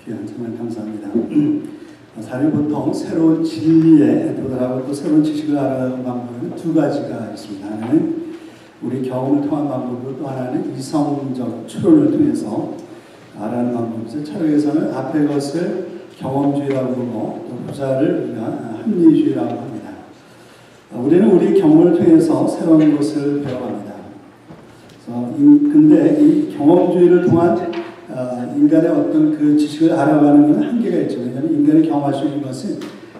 정말 감사합니다. 사람이 보통 새로운 진리에 도달하고 또 새로운 지식을 알아가는 방법은 두 가지가 있습니다. 하나는 우리 경험을 통한 방법이고 또 하나는 이성적 추론을 통해서 알아가는 방법이죠. 철학에서는 앞의 것을 경험주의라고 부르고 또 후자를 우리가 합리주의라고 합니다. 우리는 우리 경험을 통해서 새로운 것을 배워갑니다. 근데 이 경험주의를 통한 인간의 어떤 그 지식을 알아가는 것은 한계가 있죠. 왜냐하면 인간이 경험할 수 있는 것은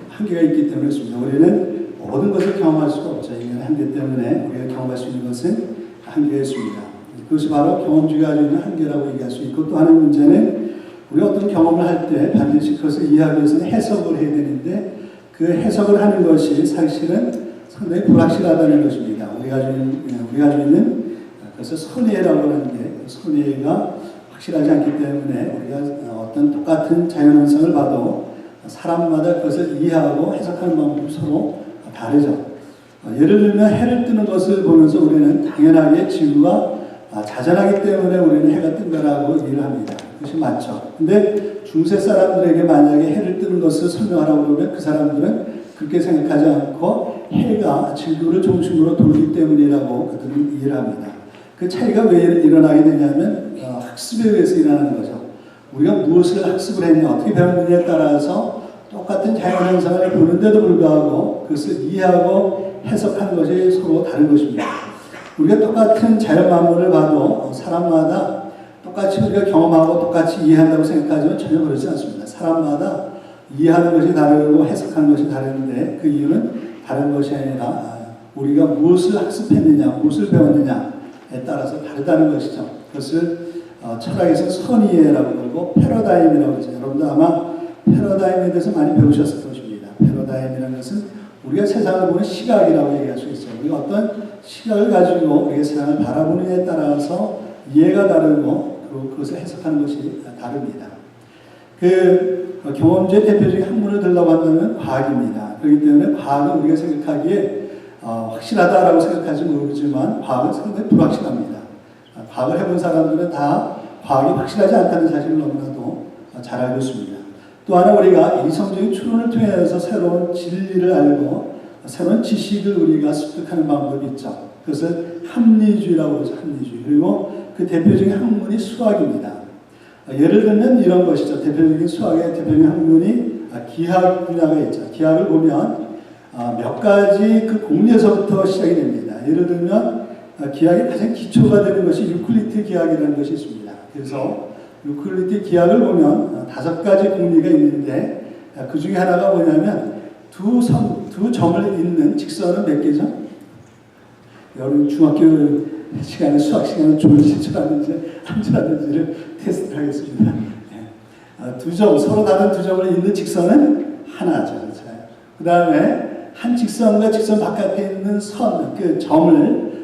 한계가 있기 때문에 그렇습니다. 우리는 모든 것을 경험할 수가 없죠. 인간의 한계 때문에 우리가 경험할 수 있는 것은 한계가 있습니다. 그것이 바로 경험주의가 가지고 있는 한계라고 얘기할 수 있고 또 하나의 문제는 우리가 어떤 경험을 할 때 반드시 그것을 이해하기 위해서는 해석을 해야 되는데 그 해석을 하는 것이 사실은 상당히 불확실하다는 것입니다. 우리가 가지고 있는 그래서 선의라고 하는데 선의가 확실하지 않기 때문에 우리가 어떤 똑같은 자연현상을 봐도 사람마다 그것을 이해하고 해석하는 방법이 서로 다르죠. 예를 들면 해를 뜨는 것을 보면서 우리는 당연하게 지구가 자전하기 때문에 우리는 해가 뜬다라고 이해를 합니다. 그것이 맞죠. 근데 중세 사람들에게 만약에 해를 뜨는 것을 설명하라고 그러면 그 사람들은 그렇게 생각하지 않고 해가 지구를 중심으로 돌기 때문이라고 그들은 이해를 합니다. 그 차이가 왜 일어나게 되냐면 학습에 의해서 일어나는 거죠. 우리가 무엇을 학습을 했냐, 어떻게 배웠느냐에 따라서 똑같은 자연현상을 보는데도 불구하고 그것을 이해하고 해석하는 것이 서로 다른 것입니다. 우리가 똑같은 자연 만물을 봐도 사람마다 똑같이 우리가 경험하고 똑같이 이해한다고 생각하지만 전혀 그렇지 않습니다. 사람마다 이해하는 것이 다르고 해석하는 것이 다른데 그 이유는 다른 것이 아니라 우리가 무엇을 학습했느냐, 무엇을 배웠느냐에 따라서 다르다는 것이죠. 그것을 철학에서 선의라고 그러고 패러다임이라고 하죠. 여러분도 아마 패러다임에 대해서 많이 배우셨을 것입니다. 패러다임이라는 것은 우리가 세상을 보는 시각이라고 얘기할 수 있어요. 우리가 어떤 시각을 가지고 우리가 세상을 바라보느냐에 따라서 이해가 다르고 그것을 해석하는 것이 다릅니다. 그 경험주의 대표적인 학문을 들라고 한다면 과학입니다. 그렇기 때문에 과학은 우리가 생각하기에 확실하다라고 생각할지 모르지만 과학은 상당히 불확실합니다. 과학을 해본 사람들은 다 과학이 확실하지 않다는 사실을 너무나도 잘 알고 있습니다. 또 하나 우리가 이성적인 추론을 통해서 새로운 진리를 알고 새로운 지식을 우리가 습득하는 방법이 있죠. 그것을 합리주의라고 하죠. 합리주의. 그리고 그 대표적인 학문이 수학입니다. 예를 들면 이런 것이죠. 대표적인 수학의 대표적인 학문이 기하 분야가 있죠. 기하를 보면 몇 가지 그 공리에서부터 시작이 됩니다. 예를 들면 기하의 가장 기초가 되는 것이 유클리드 기하이라는 것이 있습니다. 그래서 유클리드 기하를 보면 5가지 공리가 있는데 그 중에 하나가 뭐냐면 두 점을 잇는 직선은 몇 개죠? 여러분 중학교 시간에 수학 시간에 좋은지 안 좋았는지를 테스트 하겠습니다. 두 점, 서로 다른 두 점을 잇는 직선은 하나죠. 그 다음에 한 직선과 직선 바깥에 있는 선, 그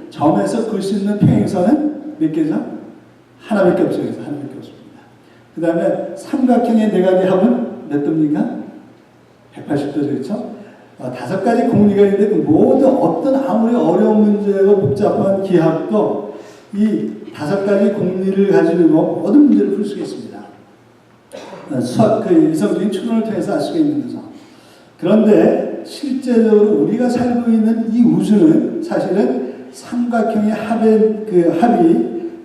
점에서 그을 수 있는 평행선은 몇 개죠? 하나밖에 없어요. 하나밖에 없습니다. 그 다음에 삼각형의 내각의 합은 몇 도입니까? 180도죠. 그렇죠? 5가지 공리가 있는데 그 모든 어떤 아무리 어려운 문제고 복잡한 기하도 이 5가지 공리를 가지고 모든 문제를 풀 수가 있습니다. 수학, 그 이성적인 추론을 통해서 알 수가 있는 거죠. 그런데 실제적으로 우리가 살고 있는 이 우주는 사실은 삼각형의 합이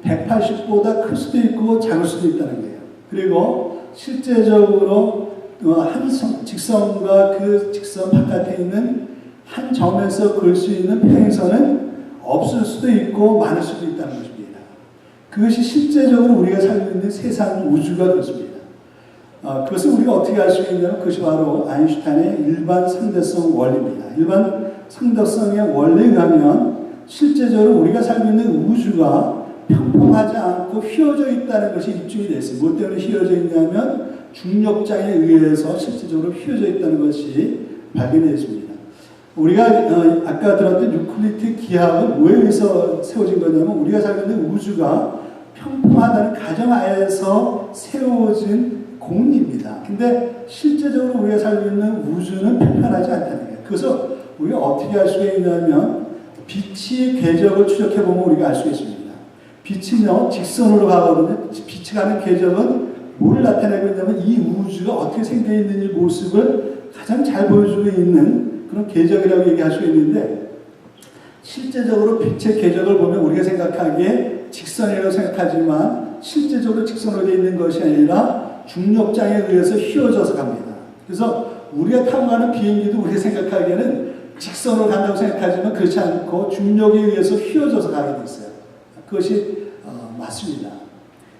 180보다 클 수도 있고 작을 수도 있다는 거예요. 그리고 실제적으로 한 직선과 그 직선 바깥에 있는 한 점에서 그을 수 있는 평행선은 없을 수도 있고 많을 수도 있다는 것입니다. 그것이 실제적으로 우리가 살고 있는 세상 우주가 그렇습니다. 그것을 우리가 어떻게 알 수 있냐면 그것이 바로 아인슈타인의 일반 상대성 원리입니다. 일반 상대성의 원리에 의하면 실제적으로 우리가 살고 있는 우주가 평평하지 않고 휘어져 있다는 것이 입증이 됐어요. 무엇 때문에 휘어져 있냐면 중력장에 의해서 실질적으로 휘어져 있다는 것이 발견되었습니다. 우리가 아까 들었던 유클리드 기하학은 뭐에 의해서 세워진 거냐면 우리가 살고 있는 우주가 평평하다는 가정하에서 세워진 공리입니다. 근데 실제적으로 우리가 살고 있는 우주는 평평하지 않다는 거예요. 그래서 우리가 어떻게 알 수가 있냐면 빛의 궤적을 추적해보면 우리가 알 수가 있습니다. 빛은요 직선으로 가거든요. 빛이 가는 궤적은 뭐를 나타내고 있냐면 이 우주가 어떻게 생겨 있는 모습을 가장 잘 보여주고 있는 그런 궤적이라고 얘기할 수 있는데, 실제적으로 빛의 궤적을 보면 우리가 생각하기에 직선이라고 생각하지만 실제적으로 직선으로 되어 있는 것이 아니라 중력장에 의해서 휘어져서 갑니다. 그래서 우리가 타고 가는 비행기도 우리가 생각하기에는 직선으로 간다고 생각하지만 그렇지 않고 중력에 의해서 휘어져서 가게 돼 있어요. 그것이 맞습니다.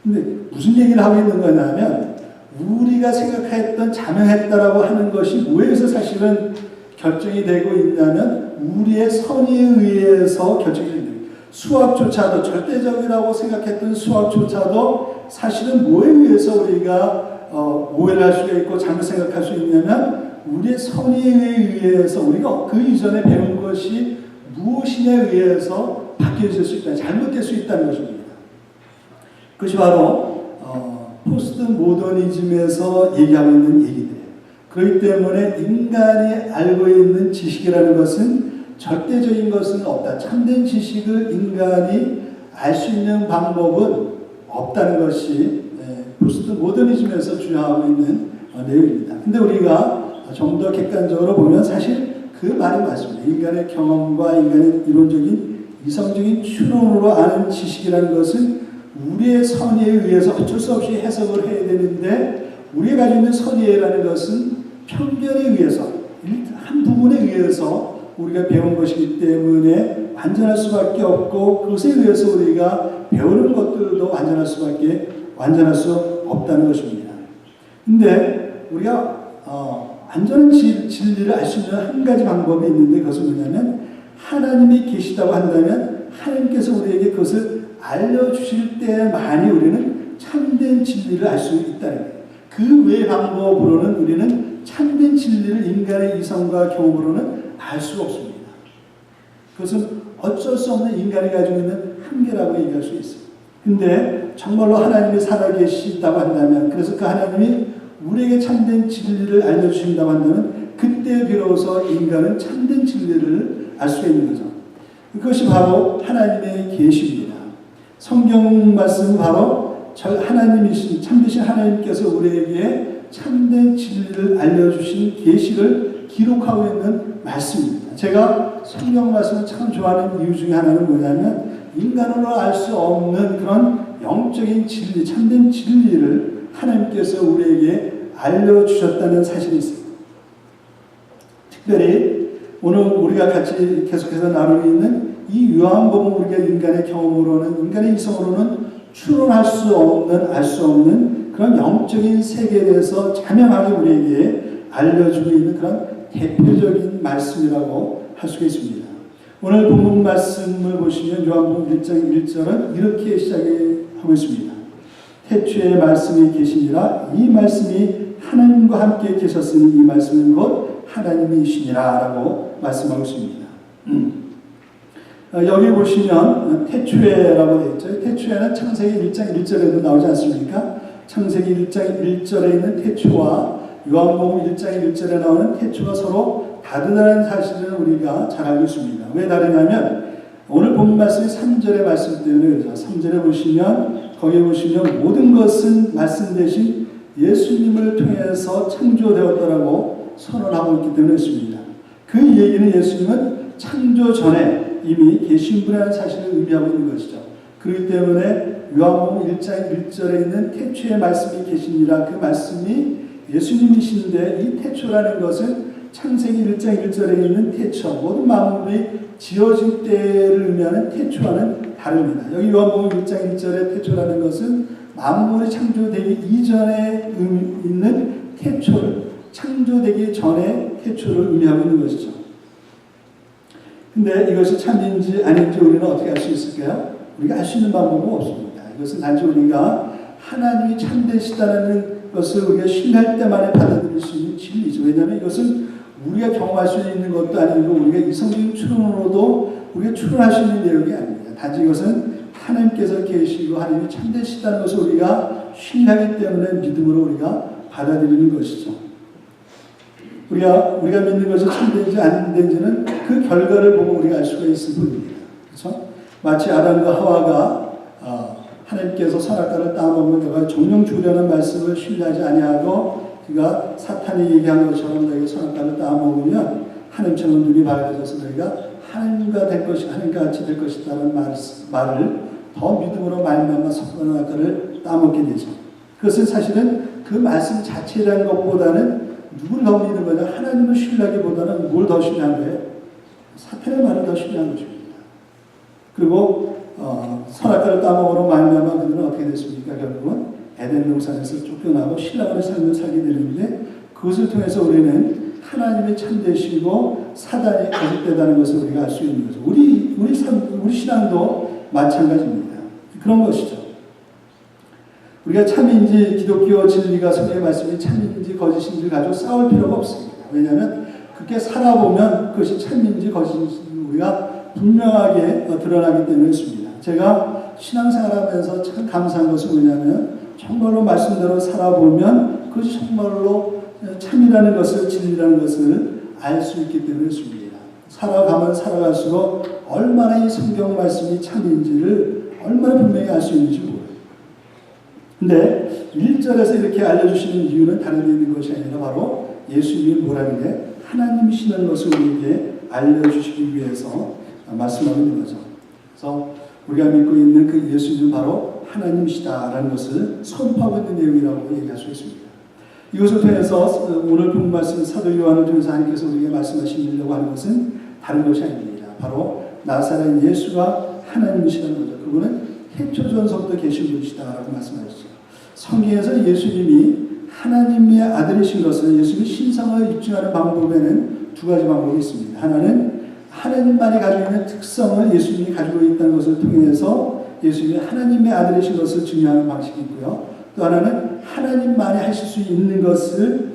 근데 무슨 얘기를 하고 있는 거냐면, 우리가 생각했던 자명했다라고 하는 것이 뭐에서 사실은 결정이 되고 있냐면 우리의 선의에 의해서 결정이 됩니다. 수학조차도, 절대적이라고 생각했던 수학조차도 사실은 뭐에 의해서 우리가 오해를 할 수가 있고 잘못 생각할 수 있냐면 우리의 선의에 의해서, 우리가 그 이전에 배운 것이 무엇이냐에 의해서 바뀌어질 수 있다, 잘못될 수 있다는 것입니다. 그것이 바로 포스트 모더니즘에서 얘기하고 있는 얘기들이에요. 그렇기 때문에 인간이 알고 있는 지식이라는 것은 절대적인 것은 없다. 참된 지식을 인간이 알 수 있는 방법은 없다는 것이 포스트 모더니즘에서 주장하고 있는 내용입니다. 근데 우리가 좀 더 객관적으로 보면 사실 그 말이 맞습니다. 인간의 경험과 인간의 이론적인 이성적인 추론으로 아는 지식이라는 것은 우리의 선의에 의해서 어쩔 수 없이 해석을 해야 되는데, 우리가 가지고 있는 선의라는 것은 편견에 의해서, 한 부분에 의해서 우리가 배운 것이기 때문에 완전할 수밖에 없고, 그것에 의해서 우리가 배우는 것들도 완전할 수 없다는 것입니다. 근데 우리가 완전한 진리를 알 수 있는 한 가지 방법이 있는데, 그것은 뭐냐면 하나님이 계시다고 한다면 하나님께서 우리에게 그것을 알려주실 때만이 우리는 참된 진리를 알 수 있다는 거예요. 그 외의 방법으로는 우리는 참된 진리를 인간의 이성과 경험으로는 알 수가 없습니다. 그것은 어쩔 수 없는 인간이 가지고 있는 한계라고 얘기할 수 있어요. 근데 정말로 하나님이 살아계시다고 한다면, 그래서 그 하나님이 우리에게 참된 진리를 알려주신다고 한다면 그때 비로소 인간은 참된 진리를 알 수 있는 거죠. 그것이 바로 하나님의 계시입니다. 성경 말씀은 바로 하나님이신, 참되신 하나님께서 우리에게 참된 진리를 알려주신 계시를 기록하고 있는 말씀입니다. 제가 성경 말씀을 참 좋아하는 이유 중에 하나는 뭐냐면, 인간으로 알 수 없는 그런 영적인 진리, 참된 진리를 하나님께서 우리에게 알려주셨다는 사실이 있습니다. 특별히 오늘 우리가 같이 계속해서 나누고 있는 이 요한복음, 우리가 인간의 경험으로는, 인간의 이성으로는 추론할 수 없는, 알 수 없는 그런 영적인 세계에 대해서 자명하게 우리에게 알려주고 있는 그런 대표적인 말씀이라고 할 수가 있습니다. 오늘 본문 말씀을 보시면 요한복음 1장 1절은 이렇게 시작하고 있습니다. 태초에 말씀이 계시니라, 이 말씀이 하나님과 함께 계셨으니 이 말씀은 곧 하나님이시니라 라고 말씀하고 있습니다. 여기 보시면 태초에라고 되어 있죠. 태초에는 창세기 1장 1절에도 나오지 않습니까? 창세기 1장 1절에 있는 태초와 요한복음 1장 1절에 나오는 태초가 서로 다르다는 사실을 우리가 잘 알고 있습니다. 왜 다르냐면 오늘 본 말씀이 3절의 말씀 때문에 그렇죠. 3절에 보시면, 거기에 보시면 모든 것은 말씀 대신 예수님을 통해서 창조되었다라고 선언하고 있기 때문에 그렇습니다. 그 얘기는 예수님은 창조 전에 이미 계신 분이라는 사실을 의미하고 있는 것이죠. 그렇기 때문에 요한복음 1장 1절에 있는 태초의 말씀이 계시니라, 그 말씀이 예수님이신데, 이 태초라는 것은 창세기 1장 1절에 있는 태초, 모든 만물이 지어질 때를 의미하는 태초와는 다릅니다. 여기 요한복음 1장 1절의 태초라는 것은 만물이 창조되기 이전에 있는 태초를, 창조되기 전에 태초를 의미하고 있는 것이죠. 근데 이것이 참인지 아닌지 우리는 어떻게 알 수 있을까요? 우리가 알 수 있는 방법은 없습니다. 이것은 단지 우리가 하나님이 참되시다는 것을 우리가 신뢰할 때만에 받아들일 수 있는 진리죠. 왜냐하면 이것은 우리가 경험할 수 있는 것도 아니고 우리가 이성적인 추론으로도 우리가 추론할 수 있는 내용이 아닙니다. 단지 이것은 하나님께서 계시고 하나님이 참되시다는 것을 우리가 신뢰하기 때문에 믿음으로 우리가 받아들이는 것이죠. 우리가 믿는 것이 참된지 아닌지는 그 결과를 보고 우리가 알 수가 있을 뿐입니다. 그렇죠? 마치 아담과 하와가 하나님께서 선악과를 따먹으면 너가 정령 죽으려는 말씀을 신뢰하지 아니하고 그가 사탄이 얘기한 것처럼 너희가 선악과를 따먹으면 하나님처럼 눈이 밝아져서 너희가 하나님과 될 것이 하나님과 같이 될 것이다라는 말을 더 믿음으로 말미암아 선악과를 따먹게 되죠. 그것은 사실은 그 말씀 자체라는 것보다는 누구를 더 믿는 거냐? 하나님을 신뢰하기보다는 뭘 더 신뢰한 거예요? 사탄의 말을 더 신뢰한 것입니다. 그리고 선악과를 따먹으로 말미암아 그들은 어떻게 됐습니까? 결국은 에덴 동산에서 쫓겨나고 신랑의 삶을 살게 되는데 그것을 통해서 우리는 하나님이 참되시고 사단이 거짓되다는 것을 우리가 알 수 있는 거죠. 우리 신앙도 마찬가지입니다. 그런 것이죠. 우리가 참인지 기독교 진리가 성경의 말씀이 참인지 거짓인지 가지고 싸울 필요가 없습니다. 왜냐하면 그렇게 살아보면 그것이 참인지 거짓인지 우리가 분명하게 드러나기 때문에 있습니다. 제가 신앙생활하면서 참 감사한 것은 뭐냐면 정말로 말씀대로 살아보면 그것이 정말로 참이라는 것을 진리라는 것을 알 수 있기 때문에 있습니다. 살아가면 살아갈수록 얼마나 이 성경 말씀이 참인지를 얼마나 분명히 알 수 있는지 모르겠어요. 근데 1절에서 이렇게 알려주시는 이유는 다른 데 있는 것이 아니라 바로 예수님이 뭐라는 게 하나님이시는 것을 우리에게 알려주시기 위해서 말씀하고 있는 거죠. 그래서 우리가 믿고 있는 그 예수님은 바로 하나님이시다라는 것을 선포하고 있는 내용이라고 얘기할 수 있습니다. 이것을 통해서 오늘 본 말씀 사도 요한을 통해서 하나님께서 우리에게 말씀하시려고 하는 것은 다른 것이 아닙니다. 바로 나사렛 예수가 하나님이시라는 거죠. 그분은 태초전서부터 계신 분이시다라고 말씀하시죠. 성경에서 예수님이 하나님의 아들이신 것을 예수님이 신성을 입증하는 방법에는 두 가지 방법이 있습니다. 하나는 하나님만이 가지고 있는 특성을 예수님이 가지고 있다는 것을 통해서 예수님이 하나님의 아들이신 것을 증명하는 방식이 있고요. 또 하나는 하나님만이 하실 수 있는 것을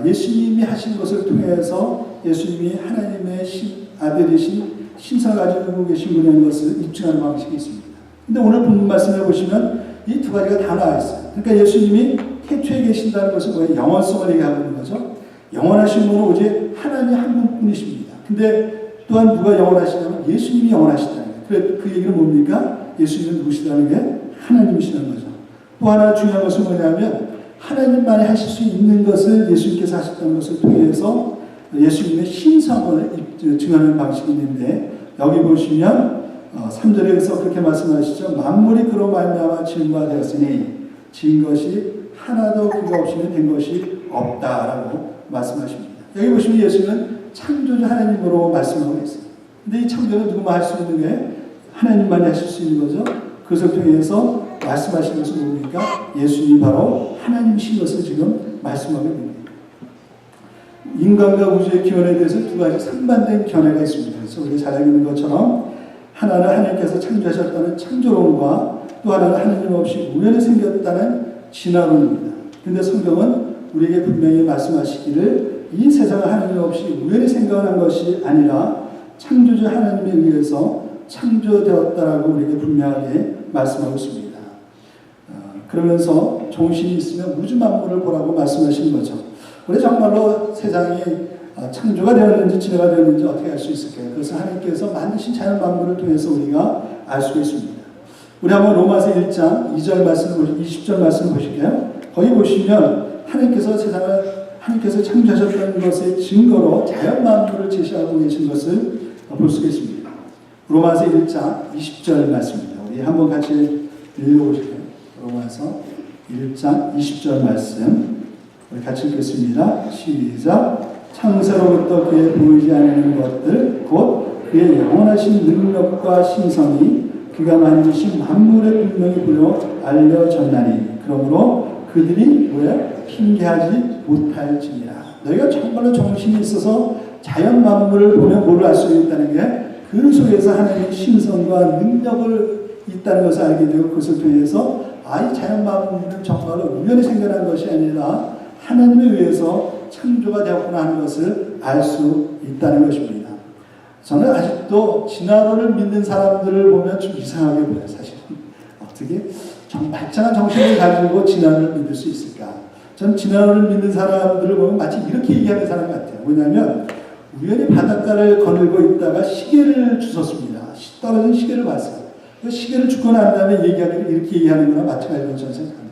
예수님이 하신 것을 통해서 예수님이 하나님의 아들이신 신성을 가지고 계신 분이라는 것을 입증하는 방식이 있습니다. 근데 오늘 본 말씀을 보시면 이 두 가지가 다 나와 있어요. 그러니까 예수님이 태초에 계신다는 것은 뭐예요? 영원성을 얘기하고 있는 거죠. 영원하신 분은 오직 하나님 한 분뿐이십니다. 근데 또한 누가 영원하시냐면 예수님이 영원하시다는 거예요. 그 얘기는 뭡니까? 예수님은 누구시다는 게 하나님이시라는 거죠. 또 하나 중요한 것은 뭐냐면 하나님만이 하실 수 있는 것을 예수님께서 하셨다는 것을 통해서 예수님의 신성을 증하는 방식이 있는데 여기 보시면 3절에서 그렇게 말씀하시죠. 만물이 그로 말미암아 지은 바 되었으니 지은 것이 하나도 그가 없이는 된 것이 없다라고 말씀하십니다. 여기 보시면 예수는 창조주 하나님으로 말씀하고 있어요. 근데 이 창조는 누구만 할 수 있는 게 하나님만이 하실 수 있는 거죠. 그것을 통해서 말씀하신 것은 뭡니까? 예수님이 바로 하나님이신 것을 지금 말씀하고 있는 거예요. 인간과 우주의 기원에 대해서 두 가지 상반된 견해가 있습니다. 그래서 우리가 잘 알고 있는 것처럼 하나는 하나님께서 창조하셨다는 창조론과 또 하나는 하나님 없이 우연히 생겼다는 진화론입니다. 그런데 성경은 우리에게 분명히 말씀하시기를 이 세상은 하나님 없이 우연히 생겨난 것이 아니라 창조주 하나님에 의해서 창조되었다라고 우리에게 분명하게 말씀하고 있습니다. 그러면서 종신이 있으면 우주 만물을 보라고 말씀하시는 거죠. 우리 정말로 세상이 창조가 되었는지 진화가 되었는지 어떻게 알 수 있을까요? 그래서 하나님께서 만드신 자연 만물을 통해서 우리가 알 수 있습니다. 우리 한번 로마서 1장 2절 말씀, 20절 말씀 보실게요. 거기 보시면 하나님께서 창조하셨다는 것의 증거로 자연 만물을 제시하고 계신 것을 볼 수가 있습니다. 로마서 1장 20절 말씀입니다. 우리 한번 같이 읽어보실게요. 로마서 1장 20절 말씀 우리 같이 읽겠습니다. 시작. 창세로부터 그의 보이지 않는 것들 곧 그의 영원하신 능력과 신성이 그가 만드신 만물에 분명히 보여 알려졌나니 그러므로 그들이 뭐야? 핑계하지 못할지니라. 너희가 정말로 정신이 있어서 자연 만물을 보면 뭘 알 수 있다는 게 그 속에서 하나님의 신성과 능력을 있다는 것을 알게 되고 그것을 통해서 이 자연 만물은 정말로 우연히 생겨난 것이 아니라 하나님에 의해서 창조가 되었구나 하는 것을 알 수 있다는 것입니다. 저는 아직도 진화론을 믿는 사람들을 보면 좀 이상하게 보여요. 사실 어떻게 좀 발전한 정신을 가지고 진화론을 믿을 수 있을까? 저는 진화론을 믿는 사람들을 보면 마치 이렇게 얘기하는 사람 같아요. 뭐냐면 우연히 바닷가를 거닐고 있다가 시계를 주웠습니다. 떨어진 시계를 봤어요. 그 시계를 죽고 난 다음에 얘기하기를 이렇게 얘기하는 거나 마찬가지로 저는 생각합니다.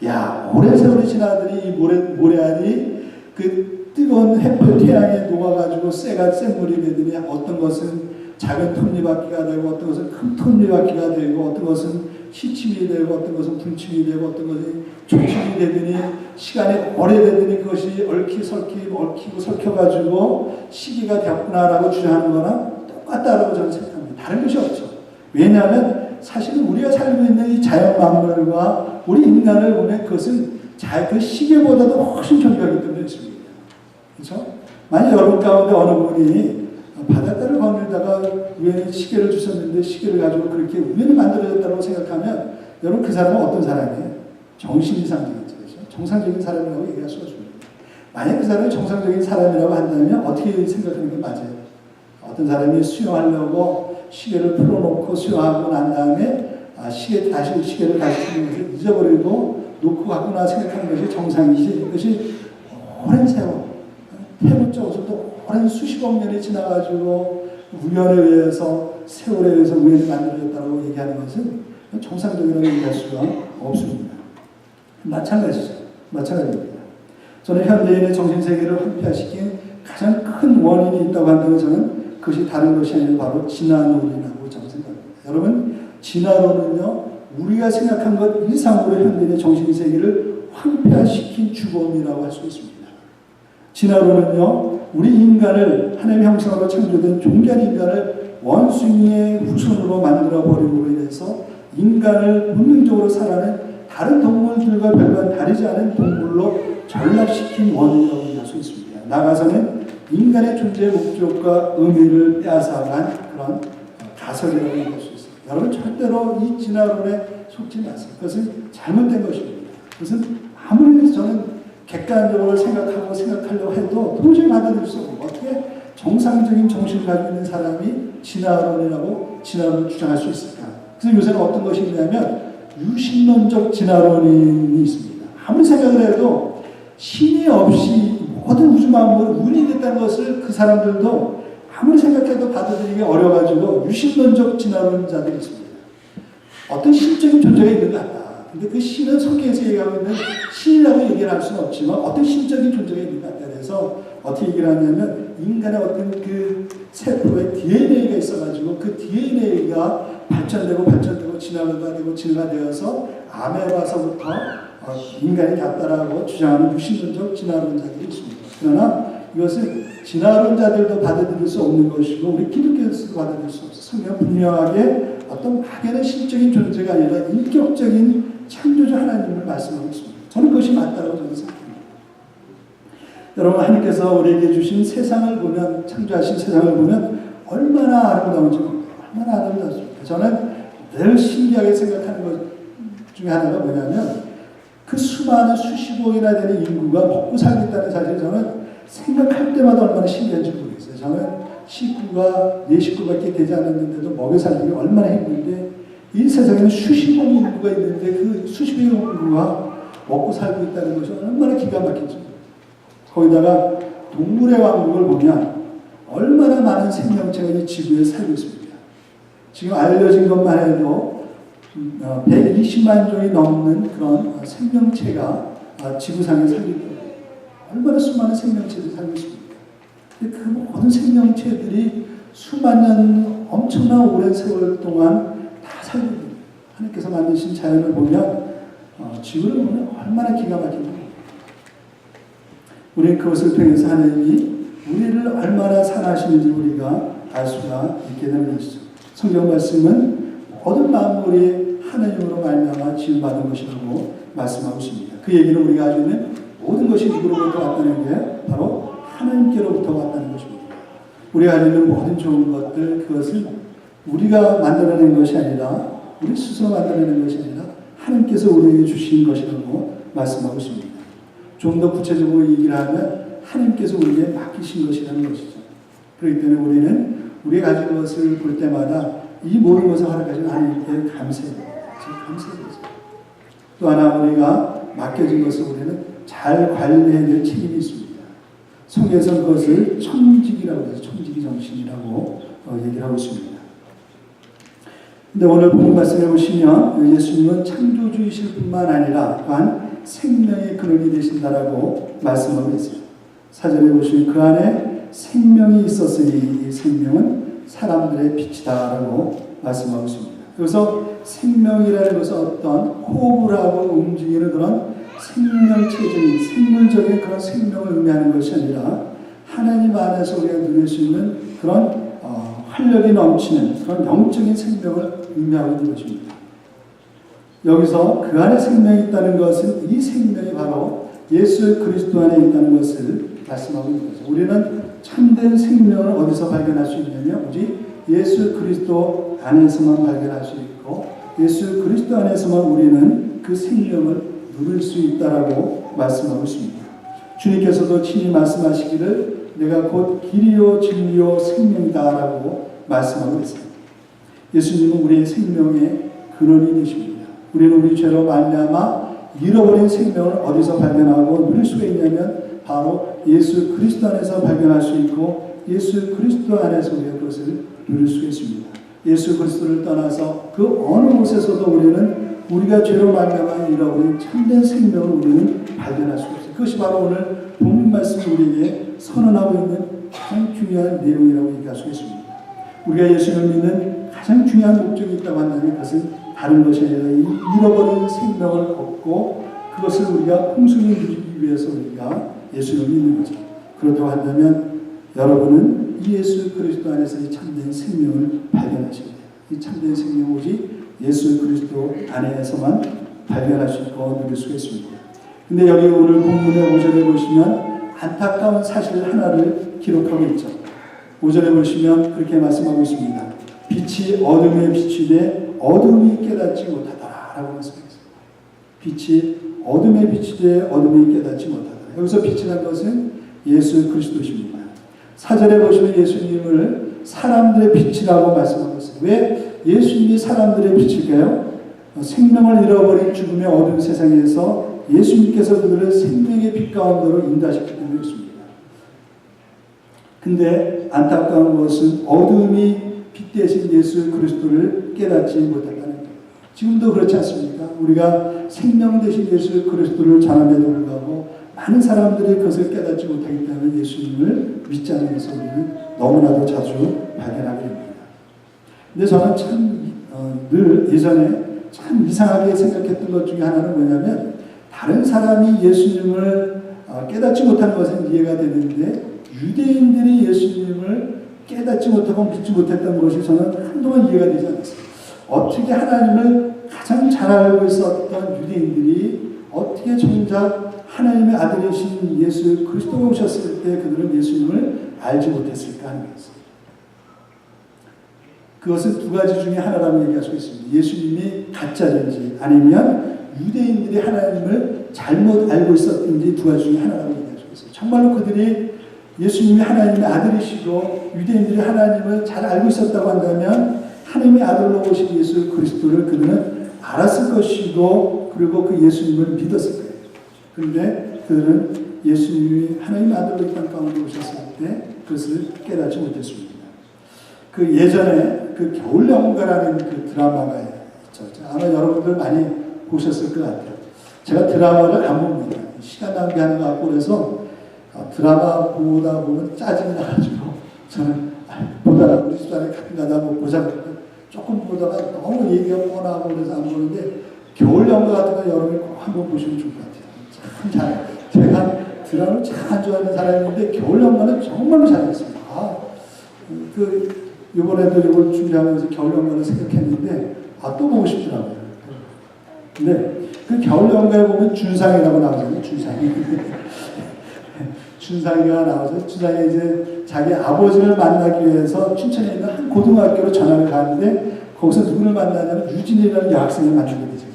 야, 오랜 세월이 지나더니 이 모래알이 그 뜨거운 햇볕 태양에 녹아가지고 센 물이 되더니 어떤 것은 작은 톱니바퀴가 되고 어떤 것은 큰 톱니바퀴가 되고 어떤 것은 시침이 되고 어떤 것은 분침이 되고 어떤 것은 조침이 되더니 시간이 오래되더니 그것이 얽히고 설켜가지고 시기가 되었구나라고 주장하는 거나 똑같다라고 저는 생각합니다. 다른 것이 없죠. 왜냐하면 사실은 우리가 살고 있는 이 자연 만물과 우리 인간을 보면 그것은 그 시계보다도 훨씬 존귀하기 때문에 있습니다. 그렇죠? 만약 여러분 가운데 어느 분이 바닷가를 거닐다가 우연히 시계를 주셨는데 시계를 가지고 그렇게 우연히 만들어졌다고 생각하면 여러분 그 사람은 어떤 사람이에요? 정신이상이겠죠. 그렇죠? 정상적인 사람이라고 얘기할 수가 없습니다. 만약 그 사람이 정상적인 사람이라고 한다면 어떻게 생각하는 게 맞아요? 어떤 사람이 수영하려고 시계를 풀어놓고 수영하고 난 다음에 시계를 다시 쓰는 것을 잊어버리고 놓고 갔구나 생각하는 것이 정상이지. 이것이 오랜 세월, 태국 쪽에서도 오랜 수십억 년이 지나가지고 우연에 의해서 세월에 의해서 우연히 만들어졌다고 얘기하는 것은 정상적이라고 얘기할 수가 없습니다. 마찬가지입니다. 저는 현대인의 정신세계를 혼피화시킨 가장 큰 원인이 있다고 한다면 저는 그것이 다른 것이 아니라 바로 진화론이라고 저는 생각합니다. 여러분, 진화론은요, 우리가 생각한 것 이상으로 현대인의 정신세계를 황폐화시킨 주범이라고 할 수 있습니다. 진화론은요, 우리 인간을 하나님의 형상으로 창조된 존귀한 인간을 원숭이의 후손으로 만들어버림으로 인해서 인간을 본능적으로 살아가는 다른 동물들과 별반 다르지 않은 동물로 전락시킨 원인이라고 할 수 있습니다. 나아가서는 인간의 존재의 목적과 의미를 빼앗아간 그런 가설이라고 얘기할 수 있습니다. 여러분 절대로 이 진화론에 속지 마세요. 그것은 잘못된 것입니다. 그것은 아무리 저는 객관적으로 생각하려고 해도 도저히 받아들일 수 없고 어떻게 정상적인 정신을 가지고 있는 사람이 진화론을 주장할 수 있을까? 그래서 요새는 어떤 것이 있냐면 유신론적 진화론이 있습니다. 아무리 생각을 해도 신이 없이 모든 우주 만물은 운이 됐다는 것을 그 사람들도 아무리 생각해도 받아들이기 어려워가지고 유신론적 진화론자들이 있습니다. 어떤 신적인 존재가 있는 것 같다. 근데 그 신은 성경에서 얘기하고 있는 신이라고 얘기를 할 수는 없지만 어떤 신적인 존재가 있는 것 같다. 그래서 어떻게 얘기를 하냐면 인간의 어떤 그 세포에 DNA가 있어가지고 그 DNA가 발전되고 진화가 되어서 아메바서부터 인간이 됐다라고 주장하는 유신론적 진화론자들이 있습니다. 그러나 이것은 진화론자들도 받아들일 수 없는 것이고 우리 기독교에서도 받아들일 수 없어요. 성경은 분명하게 어떤 막연한 신적인 존재가 아니라 인격적인 창조주 하나님을 말씀하고 있습니다. 저는 그것이 맞다고 저는 생각합니다. 여러분, 하나님께서 우리에게 주신 세상을 보면, 창조하신 세상을 보면 얼마나 아름다운지, 얼마나 아름답습니까? 저는 늘 신기하게 생각하는 것 중에 하나가 뭐냐면 그 수많은 수십억이나 되는 인구가 먹고 살고 있다는 사실을 저는 생각할 때마다 얼마나 신기한지 모르겠어요. 저는 네 식구밖에 되지 않았는데도 먹여 살기가 얼마나 힘든데 이 세상에는 수십억 인구가 있는데 그 수십억 인구가 먹고 살고 있다는 것이 얼마나 기가 막히죠. 거기다가 동물의 왕국을 보면 얼마나 많은 생명체가 이 지구에 살고 있습니다. 지금 알려진 것만 해도 120만 종이 넘는 그런 생명체가 지구상에 살고 있습니다. 얼마나 수많은 생명체들이 살고 있습니다. 근데 그 모든 생명체들이 수만 년 엄청난 오랜 세월 동안 다 살고 있습니다. 하나님께서 만드신 자연을 보면 지구를 보면 얼마나 기가 막힙니다. 우리는 그것을 통해서 하나님이 우리를 얼마나 사랑하시는지 우리가 알 수가 있게 되는 것이죠. 성경 말씀은 모든 만물이 하나님으로 말미암아 지음받은 것이라고 말씀하고 있습니다. 그 얘기는 우리가 가지고 있는 모든 것이 누구로부터 왔다는 게 바로 하나님께로부터 왔다는 것입니다. 우리가 가지고 있는 모든 좋은 것들, 그것을 우리가 만들어낸 것이 아니라 우리 스스로 만들어낸 것이 아니라 하나님께서 우리에게 주신 것이라고 말씀하고 있습니다. 좀 더 구체적으로 얘기를 하면 하나님께서 우리에게 맡기신 것이라는 것이죠. 그렇기 때문에 우리는 우리가 가진 것을 볼 때마다 이 모든 것을 허락하신 하나님께 감사해요. 감사해요. 또 하나 우리가 맡겨진 것을 우리는 잘 관리해야 될 책임이 있습니다. 성경에서 그것을 청직이라고 해서 청직이 정신이라고 얘기를 하고 있습니다. 근데 오늘 본문 말씀해 보시면 예수님은 창조주이실 뿐만 아니라 또한 생명의 근원이 되신다라고 말씀하고 있어요. 4절에 보시면 그 안에 생명이 있었으니 이 생명은 사람들의 빛이다라고 말씀하고 있습니다. 그래서 생명이라는 것은 어떤 호흡을 하고 움직이는 그런 생명체적인 생물적인 그런 생명을 의미하는 것이 아니라 하나님 안에서 우리가 누릴 수 있는 그런 활력이 넘치는 그런 영적인 생명을 의미하고 있는 것입니다. 여기서 그 안에 생명이 있다는 것은 이 생명이 바로 예수 그리스도 안에 있다는 것을 말씀하고 있는 거죠. 우리는 참된 생명을 어디서 발견할 수 있냐면 오직 예수 그리스도 안에서만 발견할 수 있고 예수 그리스도 안에서만 우리는 그 생명을 누릴 수 있다라고 말씀하고 있습니다. 주님께서도 친히 말씀하시기를 내가 곧 길이요 진리요 생명이다라고 말씀하고 있습니다. 예수님은 우리의 생명의 근원이 되십니다. 우리는 우리 죄로 말미암아 잃어버린 생명을 어디서 발견하고 누릴 수가 있냐면 바로 예수 그리스도 안에서 발견할 수 있고 예수 그리스도 안에서 우리가 그것을 누릴 수가 있습니다. 예수 그리스도를 떠나서 그 어느 곳에서도 우리는 우리가 죄로 말미암아 잃어버린 참된 생명을 우리는 발견할 수가 없어요. 그것이 바로 오늘 본문 말씀 우리에게 선언하고 있는 가장 중요한 내용이라고 얘기할 수 있습니다. 우리가 예수를 믿는 가장 중요한 목적이 있다고 한다면 그것은 다른 것이 아니라 이 잃어버린 생명을 얻고 그것을 우리가 풍성히 누리기 위해서 우리가 예수를 믿는 거죠. 그렇다고 한다면 여러분은 이 예수 그리스도 안에서 이 참된 생명을 발견하셔야 돼요. 이 참된 생명 오직 예수 그리스도 안에서만 발견할 수 있고 누릴 수가 있습니다. 근데 여기 오늘 본문의 5절에 보시면 안타까운 사실 하나를 기록하고 있죠. 5절에 보시면 그렇게 말씀하고 있습니다. 빛이 어둠에 비추되 어둠이 깨닫지 못하다라고 말씀하셨습니다. 빛이 어둠에 비추되 어둠이 깨닫지 못하다. 여기서 빛이라는 것은 예수 그리스도십니다. 4절에 보시면 예수님을 사람들의 빛이라고 말씀하고 있어요. 왜 예수님이 사람들의 빛일까요? 생명을 잃어버린 죽음의 어두운 세상에서 예수님께서 그들을 생명의 빛 가운데로 인도하셨기 때문에 그렇습니다. 근데 안타까운 것은 어둠이 빛 대신 예수 그리스도를 깨닫지 못한다는 것. 지금도 그렇지 않습니까? 우리가 생명 대신 예수 그리스도를 전함에도 불구하고 많은 사람들이 그것을 깨닫지 못하기 때문에 예수님을 믿지 않는 것을 우리는 너무나도 자주 발견하게 됩니다. 근데 저는 참 늘 예전에 참 이상하게 생각했던 것 중에 하나는 뭐냐면 다른 사람이 예수님을 깨닫지 못하는 것은 이해가 되는데 유대인들이 예수님을 깨닫지 못하고 믿지 못했던 것이 저는 한동안 이해가 되지 않았어요. 어떻게 하나님을 가장 잘 알고 있었던 유대인들이 어떻게 정작 하나님의 아들이신 예수 그리스도가 오셨을 때 그들은 예수님을 알지 못했을까 하는 것입니다. 그것은 두 가지 중에 하나라고 얘기할 수 있습니다. 예수님이 가짜든지 아니면 유대인들이 하나님을 잘못 알고 있었든지 두 가지 중에 하나라고 얘기할 수 있어요. 정말로 그들이 예수님이 하나님의 아들이시고 유대인들이 하나님을 잘 알고 있었다고 한다면 하나님의 아들로 오신 예수 그리스도를 그들은 알았을 것이고 그리고 그 예수님을 믿었을 거예요. 그런데 그들은 예수님이 하나님의 아들로 이 땅 가운데 오셨을 때 그것을 깨닫지 못했습니다. 그 예전에 그 겨울연가라는 그 드라마가 있죠. 아마 여러분들 많이 보셨을 것 같아요. 제가 드라마를 안 봅니다. 시간 낭비하는 것 같고 그래서 드라마 보다 보면 짜증이 나가지고 저는 보다가 우리 집사람이 가끔 가다 보자 조금 보다가 너무 얘기가 뻔하고 그래서 안 보는데 겨울연가 같은 거 여러분이 꼭 한번 보시면 좋을 것 같아요. 참 제가 드라마를 참 안 좋아하는 사람인데 겨울연가는 정말로 잘했습니다. 이번에도 이걸 준비하면서 겨울연가를 생각했는데 또 보고 싶더라고요. 근데 그 겨울연가에 보면 준상이라고 나오잖아요. 준상이. 준상이가 나와서 준상이 이제 자기 아버지를 만나기 위해서 춘천에 있는 한 고등학교로 전학을 가는데 거기서 누구를 만나냐면 유진이라는 여학생을 만나게 되죠.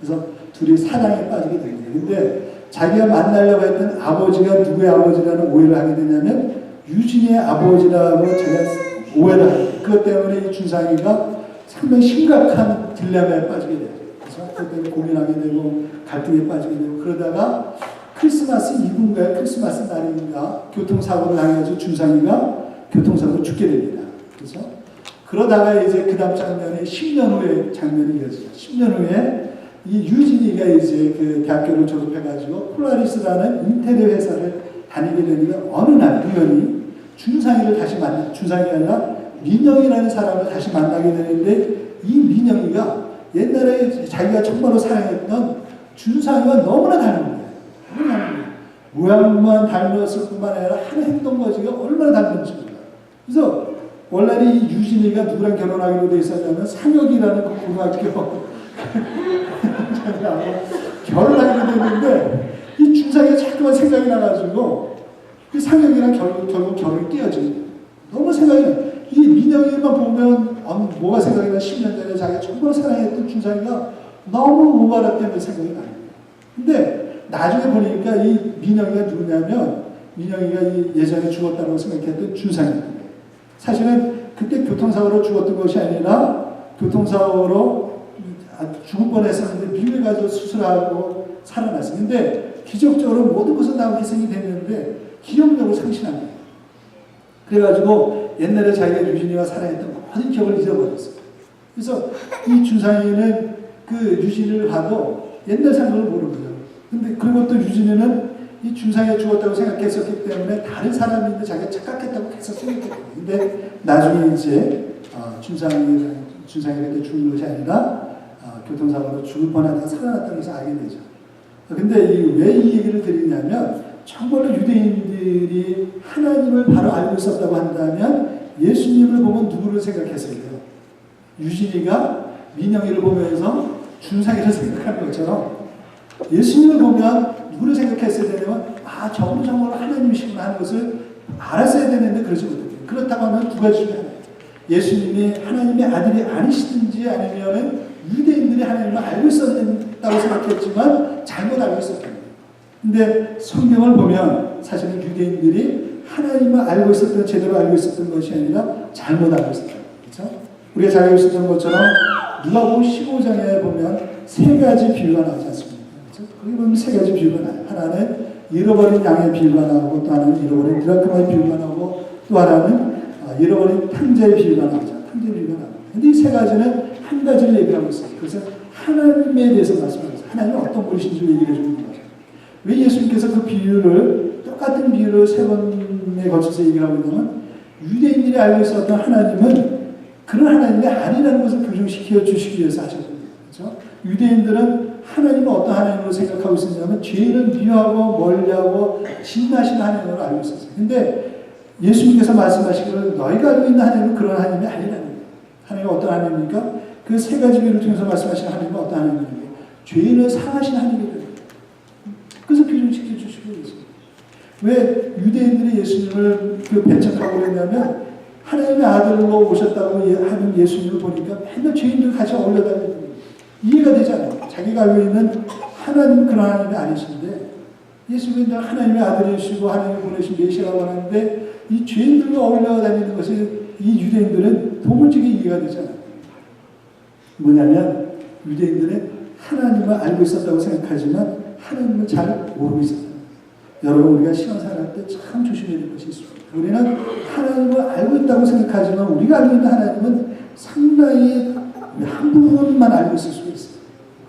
그래서 둘이 사랑에 빠지게 됩니다. 근데 자기가 만나려고 했던 아버지가 누구의 아버지라는 오해를 하게 되냐면 유진이의 아버지라고 제가 오해를 하고 그것 때문에 이 준상이가 상당히 심각한 딜레마에 빠지게 돼요. 그래서 그것 때문에 고민하게 되고 갈등에 빠지게 되고 그러다가 크리스마스 이브인가요? 크리스마스 날인가 교통사고를 당해서 준상이가 교통사고로 죽게 됩니다. 그래서 그러다가 이제 그 다음 장면에 10년 후에 장면이 이어지죠. 10년 후에 이 유진이가 이제 그 대학교를 졸업해가지고 폴라리스라는 인테리어 회사를 다니게 되는데 어느 날 우연히 준상이를 다시 만나, 준상이가 아니라 민영이라는 사람을 다시 만나게 되는데 이 민영이가 옛날에 자기가 정말로 사랑했던 준상이와 너무나 닮은 거예요. 너무나 닮은 거예요. 모양만 닮았을 뿐만 아니라 하는 행동까지가 얼마나 닮은지 몰라요. 그래서 원래는 이 유진이가 누구랑 결혼하기로 돼 있었냐면 상혁이라는 그 고등학교 결혼하기로 됐는데 이 준상이가 자꾸만 생각이 나가지고 그 상혁이랑 결국 결혼이 깨어진 거예요. 너무 생각이 나요. 이 민영이만 보면 뭐가 생각이 나? 10년 전에 자기가 정말 사랑했던 준상이가 너무 오바라 때문에 생각이 나요. 근데 나중에 보니까 이 민영이가 누구냐면 민영이가 이 예전에 죽었다고 생각했던 준상이에요. 사실은 그때 교통사고로 죽었던 것이 아니라 교통사고로 죽을 뻔했었는데 미국에 가서 수술하고 살아났어요. 근데 기적적으로 모든 것은 다 회생이 됐는데 기억력을 상실한 거예요. 그래가지고 옛날에 자기가 유진이와 사랑했던 모든 기억을 잊어버렸어요. 그래서 이 준상이는 그 유진이를 봐도 옛날 생각을 모르는 거예요. 근데 그리고 또 유진이는 이 준상이가 죽었다고 생각했었기 때문에 다른 사람인데 자기가 착각했다고 계속 생각했거든요. 근데 나중에 이제 준상이가 그때 죽은 것이 아니라 교통사고로 죽을 뻔하다가 살아났다는 것을 알게 되죠. 근데 왜 이 얘기를 드리냐면 정말로 유대인들이 하나님을 바로 알고 있었다고 한다면 예수님을 보면 누구를 생각했어요? 유진이가 민영이를 보면서 준상이를 생각하는 것처럼 예수님을 보면 누구를 생각했어야 되냐면 저분은 정말 하나님이시구나 하는 것을 알았어야 되는데 그러지 못해요. 그렇다고 하면 두 가지 중에 하나예요. 예수님이 하나님의 아들이 아니시든지 아니면 유대인들이 하나님을 알고 있었다고 생각했지만 잘못 알고 있었거든요. 근데 성경을 보면 사실은 유대인들이 하나님을 알고 있었던, 제대로 알고 있었던 것이 아니라 잘못 알고 있었던 거죠. 그렇죠? 우리가 잘 알고 있었던 것처럼 누가복음 15장에 보면 세 가지 비유가 나오지 않습니까? 그렇죠? 거기 보면 세 가지 비유가 나와요. 하나는 잃어버린 양의 비유가 나오고, 또 하나는 잃어버린 드라크마의 비유가 나오고, 또 하나는 잃어버린 탕자의 비유가 나오죠. 탕자의 비유가 나오고. 근데 이 세 가지는 한 가지를 얘기하고 있어요. 그래서 하나님에 대해서 말씀하고 있어요. 하나님은 어떤 분이신지 얘기해 주는 거죠. 왜 예수님께서 그 비유를, 똑같은 비유를 세 번에 걸쳐서 얘기를 하고 있냐면, 유대인들이 알고 있었던 하나님은 그런 하나님이 아니라는 것을 교정시켜 주시기 위해서 하셨거든요. 그렇죠? 유대인들은 하나님은 어떤 하나님으로 생각하고 있었냐면, 죄를 미워하고 멀리하고 진나신 하나님으로 알고 있었어요. 근데 예수님께서 말씀하시기를 너희가 알고 있는 하나님은 그런 하나님이 아니라는 거예요. 하나님은 어떤 하나님입니까? 그 세 가지 비유를 통해서 말씀하시는 하나님은 어떤 하나님입니까? 죄인을 사하신 하나님이에요. 그래서 교정시켜 주시고 있습니다. 왜 유대인들이 예수님을 배척하고 그랬냐면 하나님의 아들로 오셨다고 하는 예수님을 보니까 맨날 죄인들 같이 어울려 다니는 거예요. 이해가 되지 않아요. 자기가 알고 있는 하나님은 그런 하나님이 아니신데 예수님은 하나님의 아들이시고 하나님이 보내신 메시아라고 하는데 이 죄인들과 어울려 다니는 것이 이 유대인들은 도무지 이해가 되지 않아요. 뭐냐면 유대인들은 하나님을 알고 있었다고 생각하지만 하나님은 잘 모르고 있었다. 여러분 우리가 신앙생활할 때 참 조심해야 될 것이 있습니다. 우리는 하나님을 알고 있다고 생각하지만 우리가 알고 있는 하나님은 상당히 한 부분만 알고 있을 수가 있어요.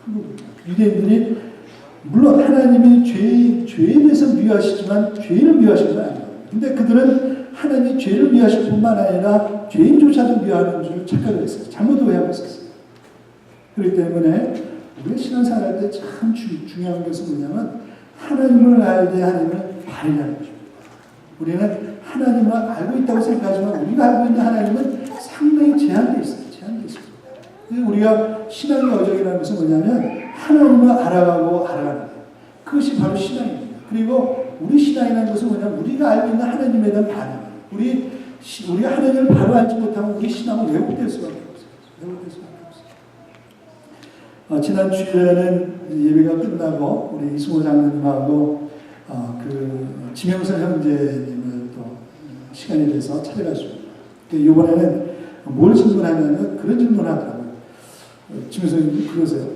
한 부분. 유대인들이 물론 하나님이 죄에 대해서 미워하시지만 죄인을 미워하시는 건 아니에요. 근데 그들은 하나님이 죄를 미워하실 뿐만 아니라 죄인조차도 미워하는 줄 착각을 했어요. 잘못 오해하고 있었어요. 그렇기 때문에 우리가 신앙생활할 때 참 중요한 것은 뭐냐면 하나님을 알되 하나님을 바르라는 것입니다. 우리는 하나님을 알고 있다고 생각하지만 우리가 알고 있는 하나님은 상당히 제한되어 있어요. 제한되어 있습니다. 우리가 신앙의 여정이라는 것은 뭐냐면 하나님을 알아가고 알아가는 거예요. 그것이 바로 신앙입니다. 그리고 우리 신앙이라는 것은 뭐냐면 우리가 알고 있는 하나님에 대한 반응이에요. 우리가 하나님을 바로 알지 못하면 우리 신앙은 왜곡될 수밖에 없어요. 왜곡될 수밖에 없어요. 지난 주일에는 예배가 끝나고 우리 이승호 장로님하고 지명선 형제님을 또 시간이 돼서 찾아갔습니다. 이번에는 뭘 질문하냐면 그런 질문을 하더라고요. 지명선 형님 그러세요.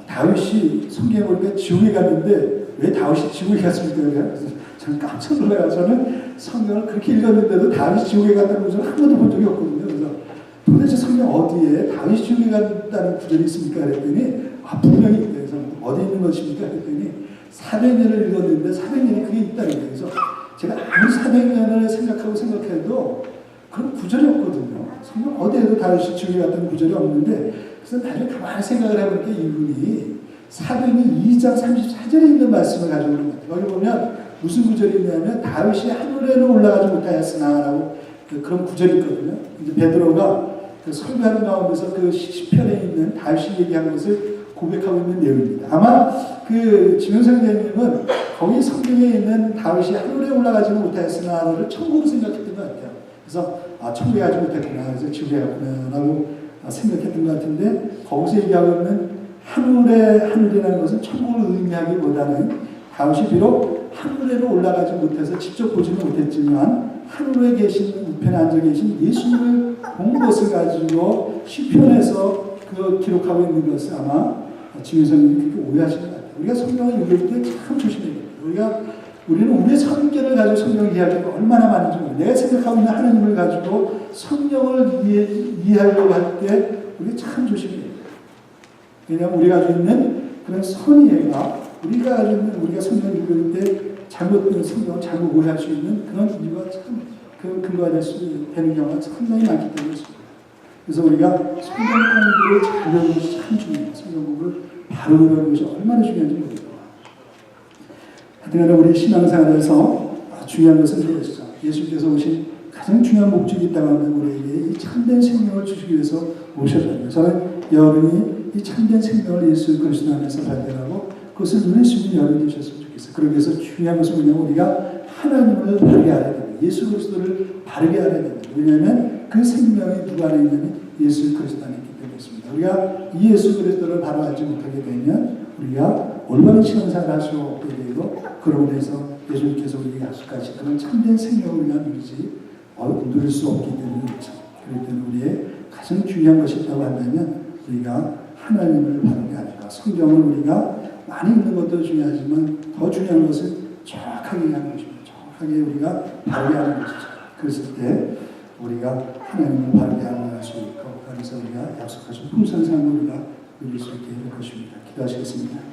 다윗이 성경에 보니까 지옥에 갔는데 왜 다윗이 지옥에 갔습니까? 저는 깜짝 놀라요. 저는 성경을 그렇게 읽었는데도 다윗이 지옥에 갔다는 것을 한 번도 본 적이 없거든요. 그래서 성경 어디에 다윗이 죽여간다는 구절이 있습니까? 그랬더니 분명히 있다. 그래서 어디 있는 것입니까? 그랬더니 사도행전을 읽었는데 사도행전에 그게 있다는 거예요. 그래서 제가 아무리 사도행전을 생각해도 그런 구절이 없거든요. 성경 어디에도 다윗이 죽여갔다는 구절이 없는데 그래서 나중에 가만히 생각을 해보니까 이분이 사도행전 2장 34절에 있는 말씀을 가지고 있는 것 같아요. 여기 보면 무슨 구절이 있냐면 다윗이 하늘에는 올라가지 못하였으나라고 그런 구절이 있거든요. 이제 베드로가 그 설교하는 가운데서 그 시편에 있는 다윗이 얘기한 것을 고백하고 있는 내용입니다. 아마 그 지명선 대님은 거기 성경에 있는 다윗이 하늘에 올라가지는 못하였으나를 천국으로 생각했던 것 같아요. 그래서 천국에 가지 못했구나, 그래서 지구에 갔구나라고 생각했던 것 같은데 거기서 얘기하고 있는 하늘이라는 것은 천국을 의미하기보다는 다윗이 비록 하늘에로 올라가지 못해서 직접 보지는 못했지만 하늘에 계신 우편에 앉아 계신 예수님을 본 것을 가지고 시편에서 그 기록하고 있는 것을 아마 지혜성님이 그렇게 오해하시는 것 같아요. 우리가 성경을 읽을 때 참 조심해야 돼요. 우리는 우리의 성경을 가지고 성경을 이해하기가 얼마나 많은지 모르겠어요. 내가 생각하고 있는 하나님을 가지고 성경을 이해하려고 할 때 우리 참 조심해야 돼요. 왜냐하면 우리가 가지고 있는 그런 선의가 우리가 가지고 있는 우리가 성경을 읽을 때 잘못된 성경을 잘못 오해할 수 있는 그런 이유가 참 그 근거가 되는 경우가 상당히 많기 때문에 그래서 우리가 성경 공부를 잘 배우는 것이 참 중요해요. 성경 공부를 바로 배우는 것이 얼마나 중요한지 모르겠어요. 하여튼 우리 신앙생활에서 중요한 것은 이것이죠. 예수님께서 오신 가장 중요한 목적이 있다고 하면 우리에게 이 참된 생명을 주시기 위해서 오셨다는 거예요. 저는 여러분이 이 참된 생명을 예수 그리스도 안에서 발견하고 그것을 누릴 수 있는 여러분이 되셨으면 좋겠어요. 그러기 위해서 중요한 것은 뭐냐면 우리가 하나님을 바르게 알아야 됩니다. 예수 그리스도를 바르게 알아야 됩니다. 왜냐하면 그 생명이 누구 안에 있냐면 예수 그리스도 안에 있기 때문에 있습니다. 우리가 이 예수 그리스도를 바로 알지 못하게 되면 우리가 올바른 신앙생활을 할 수 없게 되고 그러고 해서 예수님께서 우리에게 약속하시는 참된 생명을 우리가 누릴 수 없기 때문에 그렇죠. 그렇기 때문에 우리의 가장 중요한 것이 있다고 한다면 우리가 하나님을 바르게 알아야 성경을 우리가 많이 읽는 것도 중요하지만 더 중요한 것은 정확하게 하는 것입니다. 정확하게 우리가 바르게 하는 것이죠. 그랬을 때 우리가 하나님을 바르게 알아갈 수 있고 그래서 우리가 약속하신 풍성한 삶을 우리가 누릴 수 있게 될 것입니다. 기도하시겠습니다.